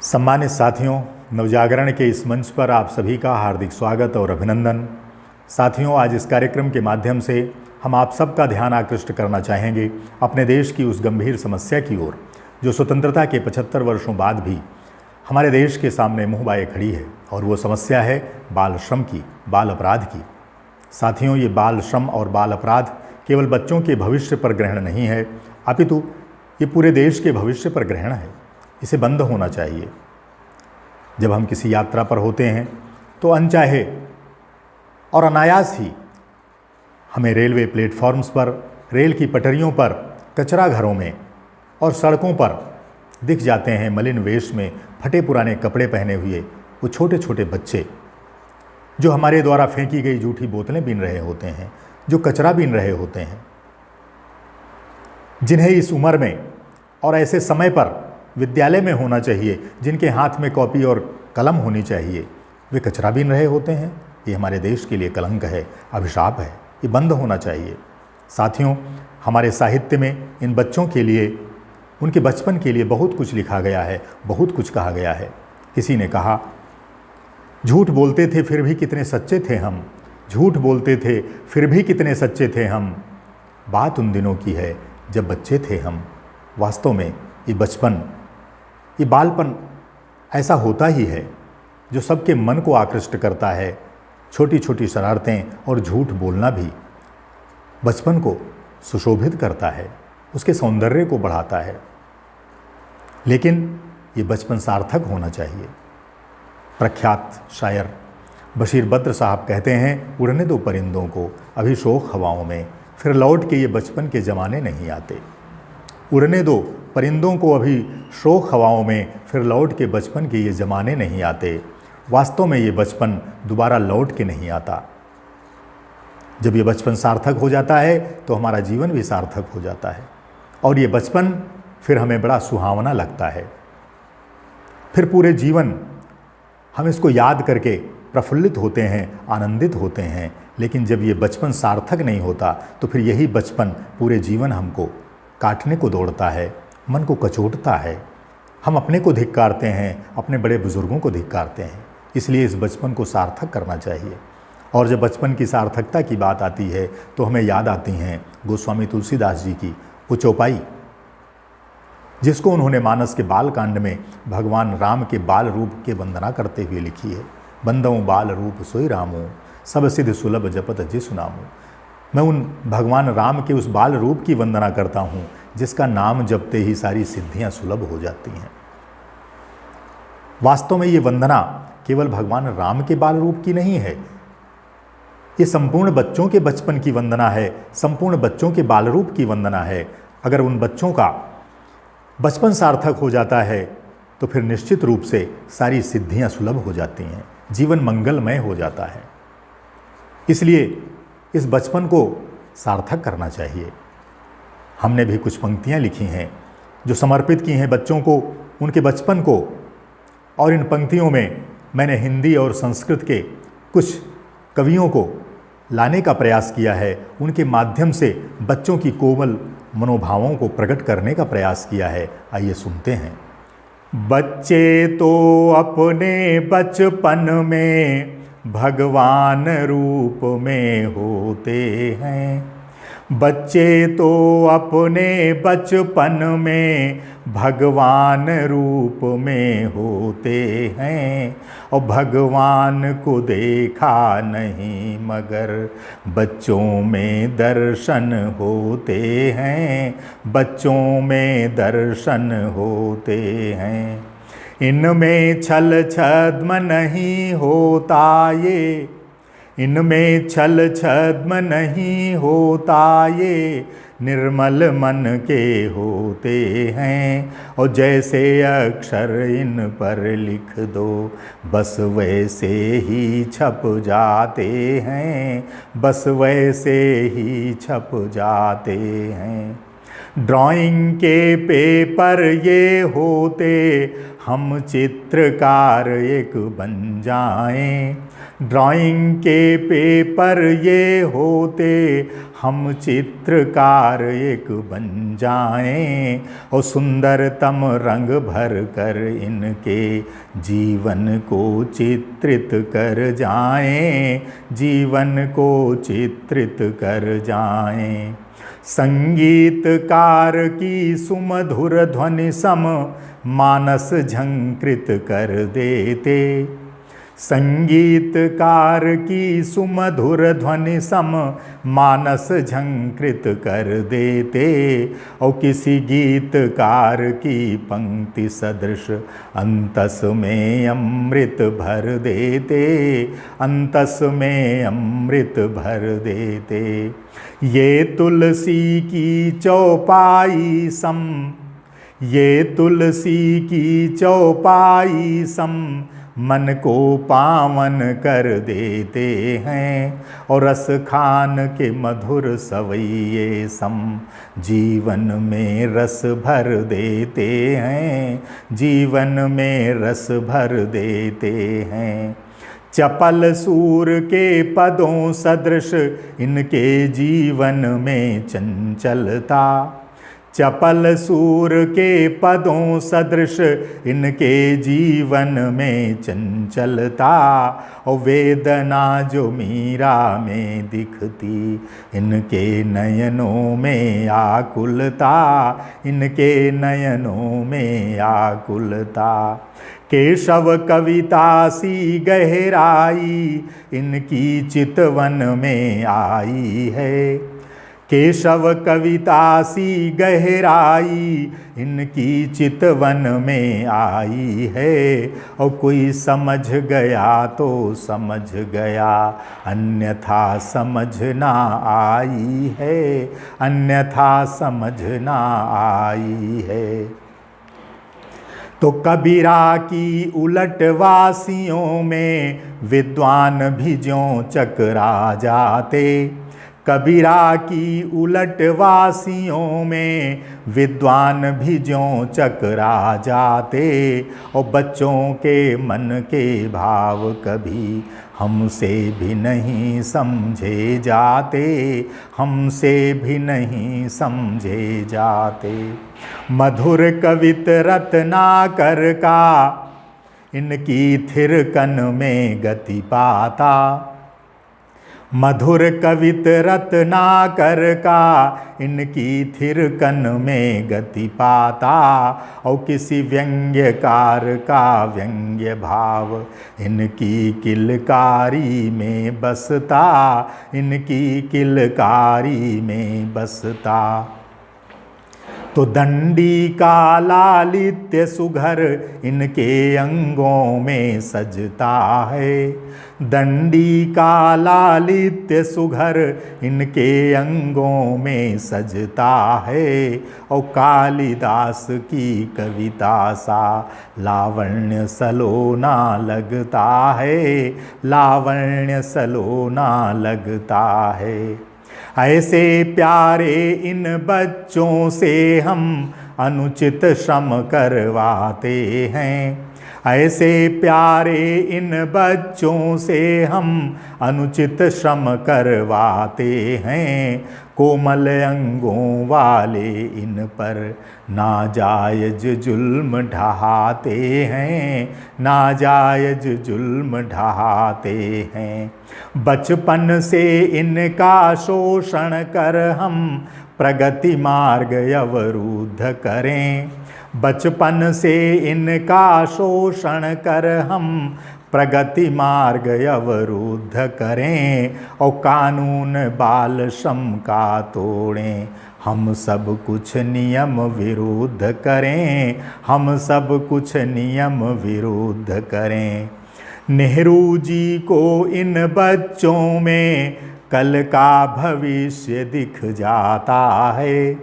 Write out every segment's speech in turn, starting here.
सम्मानित साथियों, नवजागरण के इस मंच पर आप सभी का हार्दिक स्वागत और अभिनंदन। साथियों, आज इस कार्यक्रम के माध्यम से हम आप सबका ध्यान आकृष्ट करना चाहेंगे अपने देश की उस गंभीर समस्या की ओर जो स्वतंत्रता के 75 वर्षों बाद भी हमारे देश के सामने मुँह बाए खड़ी है, और वो समस्या है बाल श्रम की, बाल अपराध की। साथियों, ये बाल श्रम और बाल अपराध केवल बच्चों के भविष्य पर ग्रहण नहीं है, अपितु ये पूरे देश के भविष्य पर ग्रहण है। इसे बंद होना चाहिए। जब हम किसी यात्रा पर होते हैं तो अनचाहे और अनायास ही हमें रेलवे प्लेटफॉर्म्स पर, रेल की पटरियों पर, कचरा घरों में और सड़कों पर दिख जाते हैं मलिन वेश में फटे पुराने कपड़े पहने हुए वो छोटे छोटे बच्चे जो हमारे द्वारा फेंकी गई जूठी बोतलें बीन रहे होते हैं, जो कचरा बीन रहे होते हैं, जिन्हें इस उम्र में और ऐसे समय पर विद्यालय में होना चाहिए, जिनके हाथ में कॉपी और कलम होनी चाहिए, वे कचरा बीन रहे होते हैं। ये हमारे देश के लिए कलंक है, अभिशाप है। ये बंद होना चाहिए। साथियों, हमारे साहित्य में इन बच्चों के लिए, उनके बचपन के लिए बहुत कुछ लिखा गया है, बहुत कुछ कहा गया है। किसी ने कहा, झूठ बोलते थे फिर भी कितने सच्चे थे हम, झूठ बोलते थे फिर भी कितने सच्चे थे हम, बात उन दिनों की है जब बच्चे थे हम। वास्तव में ये बचपन, ये बालपन ऐसा होता ही है जो सबके मन को आकृष्ट करता है। छोटी छोटी शरारतें और झूठ बोलना भी बचपन को सुशोभित करता है, उसके सौंदर्य को बढ़ाता है। लेकिन ये बचपन सार्थक होना चाहिए। प्रख्यात शायर बशीर बद्र साहब कहते हैं, उड़ने दो परिंदों को अभी शोख हवाओं में, फिर लौट के ये बचपन के ज़माने नहीं आते। उड़ने दो परिंदों को अभी शोख हवाओं में, फिर लौट के बचपन के ये ज़माने नहीं आते। वास्तव में ये बचपन दोबारा लौट के नहीं आता। जब ये बचपन सार्थक हो जाता है तो हमारा जीवन भी सार्थक हो जाता है, और ये बचपन फिर हमें बड़ा सुहावना लगता है। फिर पूरे जीवन हम इसको याद करके प्रफुल्लित होते हैं, आनंदित होते हैं। लेकिन जब ये बचपन सार्थक नहीं होता तो फिर यही बचपन पूरे जीवन हमको काटने को दौड़ता है, मन को कचोटता है। हम अपने को धिक्कारते हैं, अपने बड़े बुजुर्गों को धिक्कारते हैं। इसलिए इस बचपन को सार्थक करना चाहिए। और जब बचपन की सार्थकता की बात आती है तो हमें याद आती हैं गोस्वामी तुलसीदास जी की वो चौपाई, जिसको उन्होंने मानस के बाल कांड में भगवान राम के बाल रूप के वंदना करते हुए लिखी है। बंदऊँ बाल रूप सोई रामू, सब सिद्ध सुलभ जपत जिसु नामू। मैं उन भगवान राम के उस बाल रूप की वंदना करता हूँ जिसका नाम जपते ही सारी सिद्धियाँ सुलभ हो जाती हैं। वास्तव में ये वंदना केवल भगवान राम के बाल रूप की नहीं है, ये संपूर्ण बच्चों के बचपन की वंदना है, संपूर्ण बच्चों के बाल रूप की वंदना है। अगर उन बच्चों का बचपन सार्थक हो जाता है तो फिर निश्चित रूप से सारी सिद्धियां सुलभ हो जाती हैं, जीवन मंगलमय हो जाता है। इसलिए इस बचपन को सार्थक करना चाहिए। हमने भी कुछ पंक्तियां लिखी हैं जो समर्पित की हैं बच्चों को, उनके बचपन को, और इन पंक्तियों में मैंने हिंदी और संस्कृत के कुछ कवियों को लाने का प्रयास किया है। उनके माध्यम से बच्चों की कोमल मनोभावों को प्रकट करने का प्रयास किया है। आइए सुनते हैं। बच्चे तो अपने बचपन में भगवान रूप में होते हैं, बच्चे तो अपने बचपन में भगवान रूप में होते हैं, और भगवान को देखा नहीं मगर बच्चों में दर्शन होते हैं, बच्चों में दर्शन होते हैं। इनमें छल छद्म नहीं होता ये, इनमें छल छद्म नहीं होता ये, निर्मल मन के होते हैं, और जैसे अक्षर इन पर लिख दो बस वैसे ही छप जाते हैं, बस वैसे ही छप जाते हैं। ड्राइंग के पेपर ये होते हम चित्रकार एक बन जाएं। ड्राइंग के पेपर ये होते हम चित्रकार एक बन जाएं। और सुंदरतम रंग भर कर इनके जीवन को चित्रित कर जाएं, जीवन को चित्रित कर जाएं। संगीतकार की सुमधुर ध्वनि सम मानस झंकृत कर देते। संगीतकार की सुमधुर ध्वनि सम मानस झंकृत कर देते। और किसी गीतकार की पंक्ति सदृश अंतस में अमृत भर देते, अंतस में अमृत भर देते। ये तुलसी की चौपाई सम, ये तुलसी की चौपाई सम मन को पावन कर देते हैं। और रस खान के मधुर सवैये सम जीवन में रस भर देते हैं, जीवन में रस भर देते हैं। चपल सूर के पदों सदृश इनके जीवन में चंचलता। चपल सूर के पदों सदृश इनके जीवन में चंचलता। और वेदना जो मीरा में दिखती इनके नयनों में आकुलता, इनके नयनों में आकुलता। केशव कविता सी गहराई इनकी चितवन में आई है। केशव कविता सी गहराई इनकी चितवन में आई है। और कोई समझ गया तो समझ गया, अन्यथा समझ ना आई है, अन्यथा समझ ना आई है। तो कबीरा की उलटवासियों में विद्वान भी ज्यों चकरा जाते। कबीरा की उलटवासियों में विद्वान भी ज्यों चकरा जाते। और बच्चों के मन के भाव कभी हमसे भी नहीं समझे जाते, हमसे भी नहीं समझे जाते। मधुर कवित रत्नाकर का इनकी थिरकन में गति पाता। मधुर कवित रत्नाकर का इनकी थिरकन में गति पाता। और किसी व्यंग्यकार का व्यंग्य भाव इनकी किलकारी में बसता, इनकी किलकारी में बसता। तो दंडी का लालित्य सुघर इनके अंगों में सजता है। दंडी का लालित्य सुघर इनके अंगों में सजता है। और कालिदास की कविता सा लावण्य सलोना लगता है, लावण्य सलोना लगता है। ऐसे प्यारे इन बच्चों से हम अनुचित श्रम करवाते हैं। ऐसे प्यारे इन बच्चों से हम अनुचित श्रम करवाते हैं। कोमल अंगों वाले इन पर नाजायज जुल्म ढहाते हैं, नाजायज जुल्म ढहाते हैं। बचपन से इनका शोषण कर हम प्रगति मार्ग अवरुद्ध करें। बचपन से इनका शोषण कर हम प्रगति मार्ग अवरुद्ध करें। और कानून बाल श्रम का तोड़ें, हम सब कुछ नियम विरुद्ध करें, हम सब कुछ नियम विरुद्ध करें। नेहरू जी को इन बच्चों में कल का भविष्य दिख जाता है।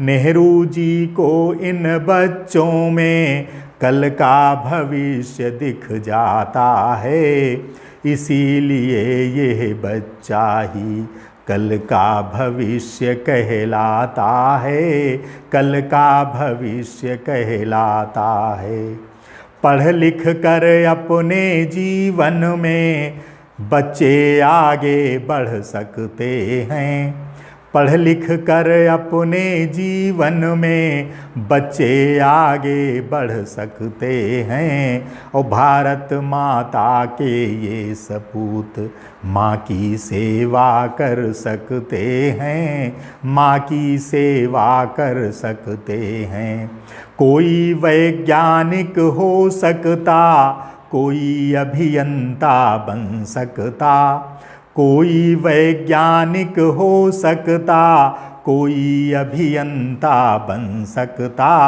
नेहरू जी को इन बच्चों में कल का भविष्य दिख जाता है। इसीलिए यह बच्चा ही कल का भविष्य कहलाता है, कल का भविष्य कहलाता है। पढ़ लिख कर अपने जीवन में बच्चे आगे बढ़ सकते हैं। पढ़ लिख कर अपने जीवन में बच्चे आगे बढ़ सकते हैं। और भारत माता के ये सपूत माँ की सेवा कर सकते हैं, माँ की सेवा कर सकते हैं। कोई वैज्ञानिक हो सकता, कोई अभियंता बन सकता, कोई वैज्ञानिक हो सकता, कोई अभियंता बन सकता।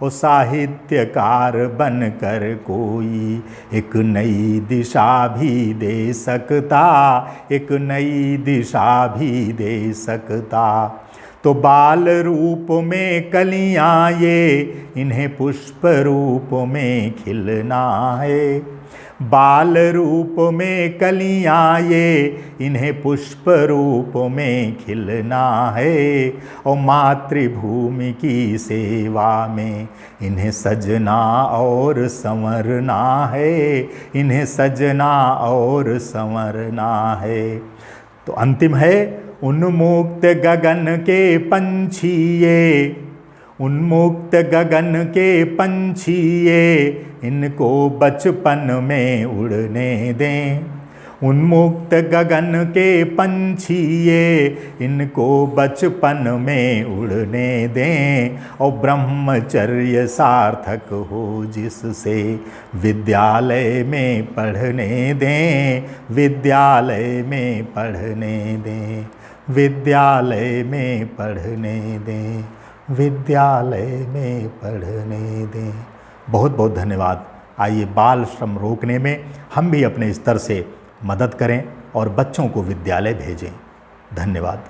और साहित्यकार बनकर कोई एक नई दिशा भी दे सकता, एक नई दिशा भी दे सकता। तो बाल रूप में कलियां ये, इन्हें पुष्प रूप में खिलना है। बाल रूप में कलियां ये, इन्हें पुष्प रूप में खिलना है। और मातृभूमि की सेवा में इन्हें सजना और संवरना है, इन्हें सजना और संवरना है। तो अंतिम है, उन्मुक्त गगन के पंछी ये, उन्मुक्त गगन के पंछी ये, इनको बचपन में उड़ने दें। उन्मुक्त गगन के पंछी ये, इनको बचपन में उड़ने दें। और ब्रह्मचर्य सार्थक हो जिससे विद्यालय में पढ़ने दें, विद्यालय में पढ़ने दें, विद्यालय में पढ़ने दें, विद्यालय में पढ़ने दें। बहुत बहुत धन्यवाद। आइए बाल श्रम रोकने में हम भी अपने स्तर से मदद करें और बच्चों को विद्यालय भेजें। धन्यवाद।